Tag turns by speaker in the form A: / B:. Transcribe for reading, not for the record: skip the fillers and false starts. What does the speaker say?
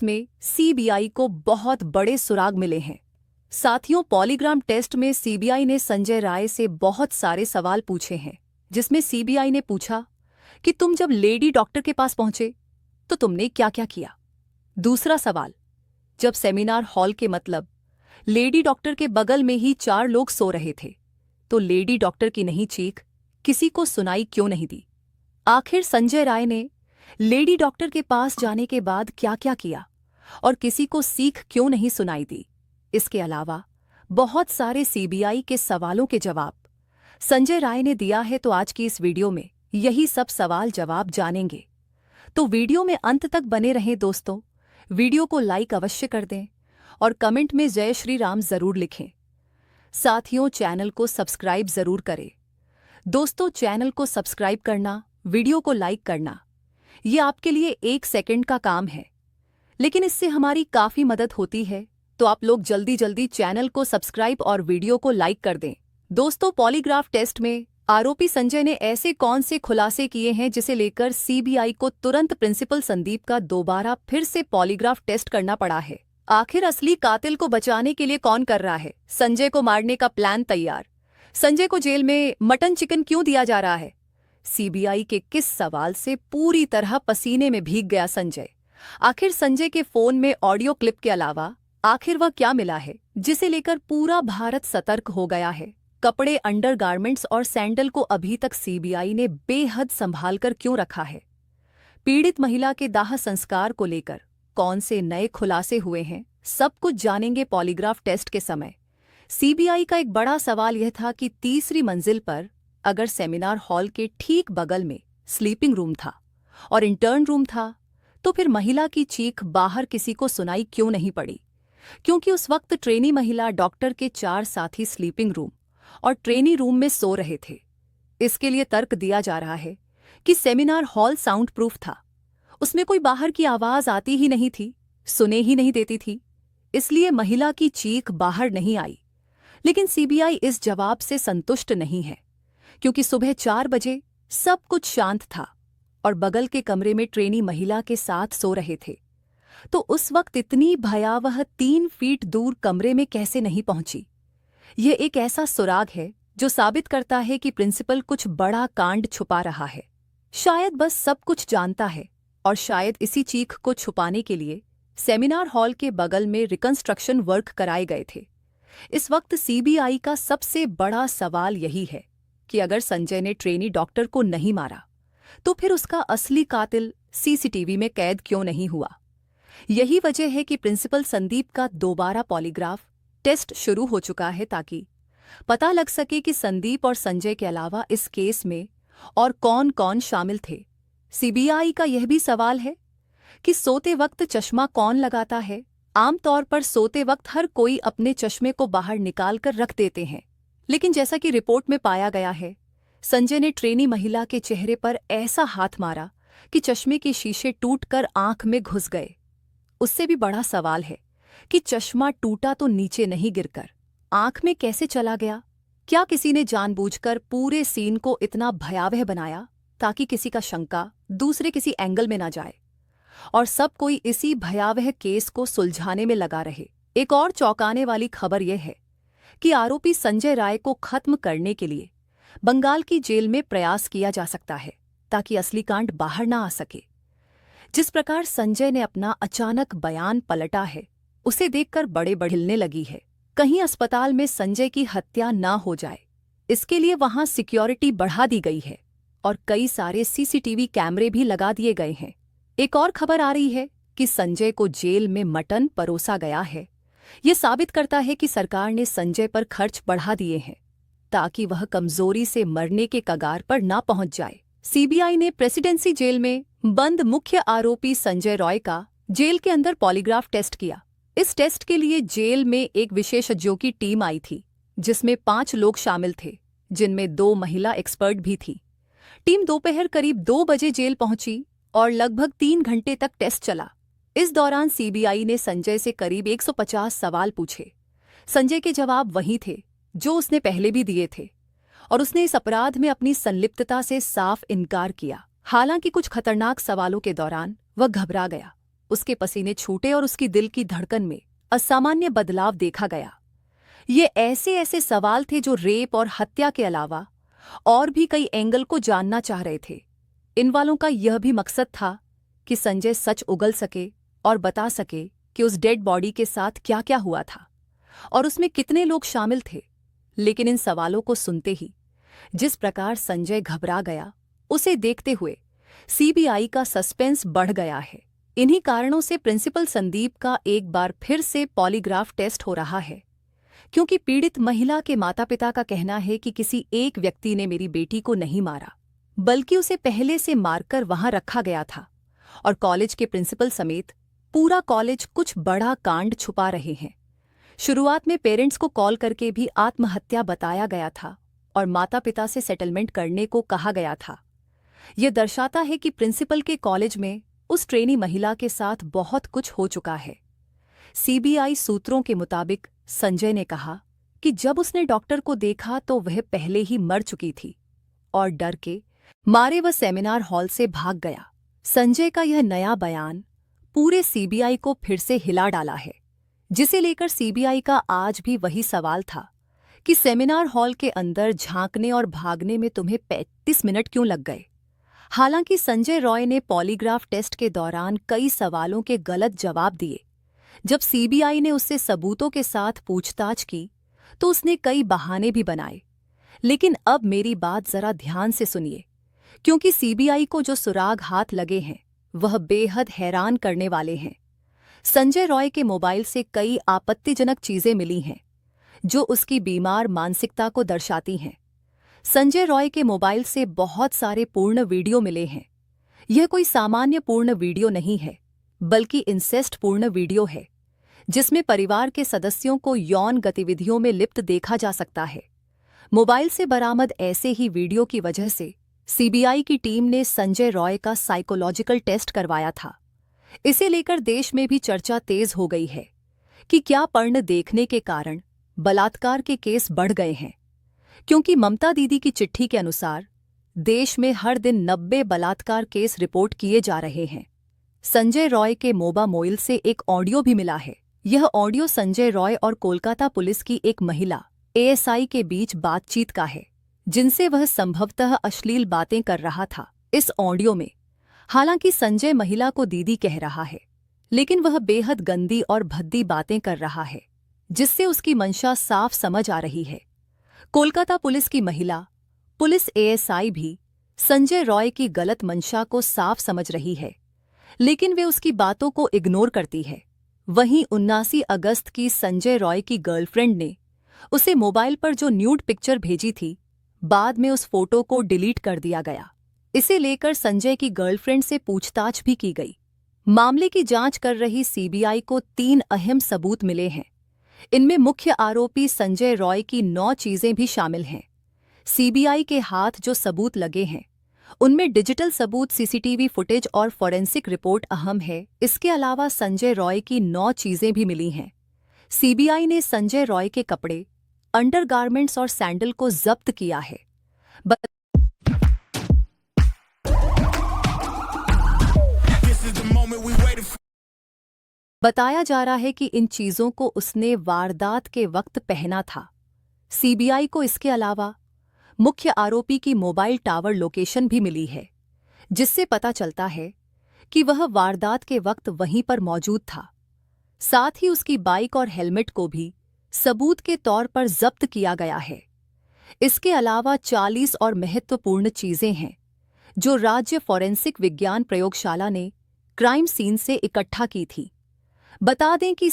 A: Case में CBI को बहुत बड़े सुराग मिले हैं। साथियों, पॉलीग्राफ टेस्ट में सीबीआई ने संजय राय से बहुत सारे सवाल पूछे हैं, जिसमें सीबीआई ने पूछा कि तुम जब लेडी डॉक्टर के पास पहुंचे तो तुमने क्या क्या किया। दूसरा सवाल, जब सेमिनार हॉल के मतलब लेडी डॉक्टर के बगल में ही 4 लोग सो रहे थे तो लेडी डॉक्टर की नहीं चीख किसी को सुनाई क्यों नहीं दी। आखिर संजय राय ने लेडी डॉक्टर के पास जाने के बाद क्या क्या किया और किसी को सीख क्यों नहीं सुनाई दी। इसके अलावा बहुत सारे सीबीआई के सवालों के जवाब संजय राय ने दिया है, तो आज की इस वीडियो में यही सब सवाल जवाब जानेंगे। तो वीडियो में अंत तक बने रहें दोस्तों। वीडियो को लाइक अवश्य कर दें और कमेंट में जय श्री राम जरूर लिखें। साथियों, चैनल को सब्सक्राइब जरूर करें। दोस्तों, चैनल को सब्सक्राइब करना, वीडियो को लाइक करना, ये आपके लिए 1 सेकंड का काम है, लेकिन इससे हमारी काफी मदद होती है। तो आप लोग जल्दी जल्दी चैनल को सब्सक्राइब और वीडियो को लाइक कर दें। दोस्तों, पॉलीग्राफ टेस्ट में आरोपी संजय ने ऐसे कौन से खुलासे किए हैं जिसे लेकर सीबीआई को तुरंत प्रिंसिपल संदीप का दोबारा फिर से पॉलीग्राफ टेस्ट करना पड़ा है। आखिर असली कातिल को बचाने के लिए कौन कर रहा है संजय को मारने का प्लान तैयार। संजय को जेल में मटन चिकन क्यों दिया जा रहा है। सीबीआई के किस सवाल से पूरी तरह पसीने में भीग गया संजय। आखिर संजय के फोन में ऑडियो क्लिप के अलावा आखिर वह क्या मिला है जिसे लेकर पूरा भारत सतर्क हो गया है। कपड़े, अंडरगारमेंट्स और सैंडल को अभी तक सीबीआई ने बेहद संभाल कर क्यों रखा है। पीड़ित महिला के दाह संस्कार को लेकर कौन से नए खुलासे हुए हैं, सब कुछ जानेंगे पॉलीग्राफ टेस्ट के समय। सीबीआई का एक बड़ा सवाल यह था कि तीसरी मंजिल पर अगर सेमिनार हॉल के ठीक बगल में स्लीपिंग रूम था और इंटर्न रूम था, तो फिर महिला की चीख बाहर किसी को सुनाई क्यों नहीं पड़ी। क्योंकि उस वक्त ट्रेनी महिला डॉक्टर के 4 साथी स्लीपिंग रूम और ट्रेनी रूम में सो रहे थे। इसके लिए तर्क दिया जा रहा है कि सेमिनार हॉल साउंड प्रूफ था, उसमें कोई बाहर की आवाज आती ही नहीं थी, सुने ही नहीं देती थी, इसलिए महिला की चीख बाहर नहीं आई। लेकिन सीबीआई इस जवाब से संतुष्ट नहीं है, क्योंकि सुबह 4 बजे सब कुछ शांत था और बगल के कमरे में ट्रेनी महिला के साथ सो रहे थे। तो उस वक्त इतनी भयावह 3 फीट दूर कमरे में कैसे नहीं पहुंची। यह एक ऐसा सुराग है जो साबित करता है कि प्रिंसिपल कुछ बड़ा कांड छुपा रहा है। शायद बस सब कुछ जानता है और शायद इसी चीख को छुपाने के लिए सेमिनार हॉल के बगल में रिकंस्ट्रक्शन वर्क कराए गए थे। इस वक्त सीबीआई का सबसे बड़ा सवाल यही है कि अगर संजय ने ट्रेनी डॉक्टर को नहीं मारा तो फिर उसका असली कातिल सीसीटीवी में कैद क्यों नहीं हुआ। यही वजह है कि प्रिंसिपल संदीप का दोबारा पॉलीग्राफ टेस्ट शुरू हो चुका है, ताकि पता लग सके कि संदीप और संजय के अलावा इस केस में और कौन कौन शामिल थे। सीबीआई का यह भी सवाल है कि सोते वक्त चश्मा कौन लगाता है। आमतौर पर सोते वक्त हर कोई अपने चश्मे को बाहर निकाल कर रख देते हैं, लेकिन जैसा कि रिपोर्ट में पाया गया है, संजय ने ट्रेनी महिला के चेहरे पर ऐसा हाथ मारा कि चश्मे के शीशे टूटकर आंख में घुस गए। उससे भी बड़ा सवाल है कि चश्मा टूटा तो नीचे नहीं गिरकर आंख में कैसे चला गया। क्या किसी ने जानबूझकर पूरे सीन को इतना भयावह बनाया ताकि किसी का शंका दूसरे किसी एंगल में ना जाए और सब कोई इसी भयावह केस को सुलझाने में लगा रहे। एक और चौंकाने वाली खबर यह है कि आरोपी संजय राय को खत्म करने के लिए बंगाल की जेल में प्रयास किया जा सकता है, ताकि असली कांड बाहर ना आ सके। जिस प्रकार संजय ने अपना अचानक बयान पलटा है, उसे देखकर बड़े बढ़िलने लगी है। कहीं अस्पताल में संजय की हत्या ना हो जाए, इसके लिए वहां सिक्योरिटी बढ़ा दी गई है और कई सारे सीसीटीवी कैमरे भी लगा दिए गए हैं। एक और खबर आ रही है कि संजय को जेल में मटन परोसा गया है। ये साबित करता है कि सरकार ने संजय पर खर्च बढ़ा दिए हैं ताकि वह कमजोरी से मरने के कगार पर ना पहुंच जाए। सीबीआई ने प्रेसिडेंसी जेल में बंद मुख्य आरोपी संजय रॉय का जेल के अंदर पॉलीग्राफ टेस्ट किया। इस टेस्ट के लिए जेल में एक विशेषज्ञों की टीम आई थी, जिसमें 5 लोग शामिल थे, जिनमें 2 महिला एक्सपर्ट भी थी। टीम दोपहर करीब 2 बजे जेल पहुंची और लगभग 3 घंटे तक टेस्ट चला। इस दौरान सीबीआई ने संजय से करीब 150 सवाल पूछे। संजय के जवाब वही थे जो उसने पहले भी दिए थे और उसने इस अपराध में अपनी संलिप्तता से साफ इनकार किया। हालांकि कुछ खतरनाक सवालों के दौरान वह घबरा गया। उसके पसीने छूटे और उसकी दिल की धड़कन में असामान्य बदलाव देखा गया। ये ऐसे ऐसे सवाल थे जो रेप और हत्या के अलावा और भी कई एंगल को जानना चाह रहे थे। इन वालों का यह भी मकसद था कि संजय सच उगल सके और बता सके कि उस डेड बॉडी के साथ क्या क्या हुआ था और उसमें कितने लोग शामिल थे। लेकिन इन सवालों को सुनते ही जिस प्रकार संजय घबरा गया, उसे देखते हुए सीबीआई का सस्पेंस बढ़ गया है। इन्हीं कारणों से प्रिंसिपल संदीप का एक बार फिर से पॉलीग्राफ टेस्ट हो रहा है, क्योंकि पीड़ित महिला के माता-पिता का कहना है कि किसी एक व्यक्ति ने मेरी बेटी को नहीं मारा, बल्कि उसे पहले से मारकर वहां रखा गया था और कॉलेज के प्रिंसिपल समेत पूरा कॉलेज कुछ बड़ा कांड छुपा रहे हैं। शुरुआत में पेरेंट्स को कॉल करके भी आत्महत्या बताया गया था और माता-पिता से सेटलमेंट करने को कहा गया था। यह दर्शाता है कि प्रिंसिपल के कॉलेज में उस ट्रेनी महिला के साथ बहुत कुछ हो चुका है। सीबीआई सूत्रों के मुताबिक संजय ने कहा कि जब उसने डॉक्टर को देखा तो वह पहले ही मर चुकी थी और डर के मारे वह सेमिनार हॉल से भाग गया। संजय का यह नया बयान पूरे सीबीआई को फिर से हिला डाला है, जिसे लेकर सीबीआई का आज भी वही सवाल था कि सेमिनार हॉल के अंदर झांकने और भागने में तुम्हें 35 मिनट क्यों लग गए। हालांकि संजय रॉय ने पॉलीग्राफ टेस्ट के दौरान कई सवालों के गलत जवाब दिए। जब सीबीआई ने उससे सबूतों के साथ पूछताछ की तो उसने कई बहाने भी बनाए। लेकिन अब मेरी बात जरा ध्यान से सुनिए, क्योंकि सीबीआई को जो सुराग हाथ लगे हैं वह बेहद हैरान करने वाले हैं। संजय रॉय के मोबाइल से कई आपत्तिजनक चीजें मिली हैं जो उसकी बीमार मानसिकता को दर्शाती हैं। संजय रॉय के मोबाइल से बहुत सारे पूर्ण वीडियो मिले हैं। यह कोई सामान्य पूर्ण वीडियो नहीं है, बल्कि इंसेस्ट पूर्ण वीडियो है, जिसमें परिवार के सदस्यों को यौन गतिविधियों में लिप्त देखा जा सकता है। मोबाइल से बरामद ऐसे ही वीडियो की वजह से सीबीआई की टीम ने संजय रॉय का साइकोलॉजिकल टेस्ट करवाया था। इसे लेकर देश में भी चर्चा तेज हो गई है कि क्या पर्न देखने के कारण बलात्कार के केस बढ़ गए हैं, क्योंकि ममता दीदी की चिट्ठी के अनुसार देश में हर दिन 90 बलात्कार केस रिपोर्ट किए जा रहे हैं। संजय रॉय के मोबाइल से एक ऑडियो भी मिला है। यह ऑडियो संजय रॉय और कोलकाता पुलिस की एक महिला एएसआई के बीच बातचीत का है, जिनसे वह संभवतः अश्लील बातें कर रहा था। इस ऑडियो में हालांकि संजय महिला को दीदी कह रहा है, लेकिन वह बेहद गंदी और भद्दी बातें कर रहा है, जिससे उसकी मंशा साफ समझ आ रही है। कोलकाता पुलिस की महिला पुलिस एएसआई भी संजय रॉय की गलत मंशा को साफ समझ रही है, लेकिन वे उसकी बातों को इग्नोर करती है। वहीं 79 अगस्त की संजय रॉय की गर्लफ्रेंड ने उसे मोबाइल पर जो न्यूड पिक्चर भेजी थी, बाद में उस फोटो को डिलीट कर दिया गया। इसे लेकर संजय की गर्लफ्रेंड से पूछताछ भी की गई। मामले की जांच कर रही सीबीआई को 3 अहम सबूत मिले हैं। इनमें मुख्य आरोपी संजय रॉय की 9 चीजें भी शामिल हैं। सीबीआई के हाथ जो सबूत लगे हैं, उनमें डिजिटल सबूत, सीसीटीवी फुटेज और फॉरेंसिक रिपोर्ट अहम है। इसके अलावा संजय रॉय की 9 चीजें भी मिली हैं। सीबीआई ने संजय रॉय के कपड़े, अंडरगारमेंट्स और सैंडल को जब्त किया है। बताया जा रहा है कि इन चीजों को उसने वारदात के वक्त पहना था। सीबीआई को इसके अलावा मुख्य आरोपी की मोबाइल टावर लोकेशन भी मिली है, जिससे पता चलता है कि वह वारदात के वक्त वहीं पर मौजूद था। साथ ही उसकी बाइक और हेलमेट को भी सबूत के तौर पर जब्त किया गया है। इसके अलावा 40 और महत्वपूर्ण चीजें हैं जो राज्य फॉरेंसिक विज्ञान प्रयोगशाला ने क्राइम सीन से इकट्ठा की थी। बता दें कि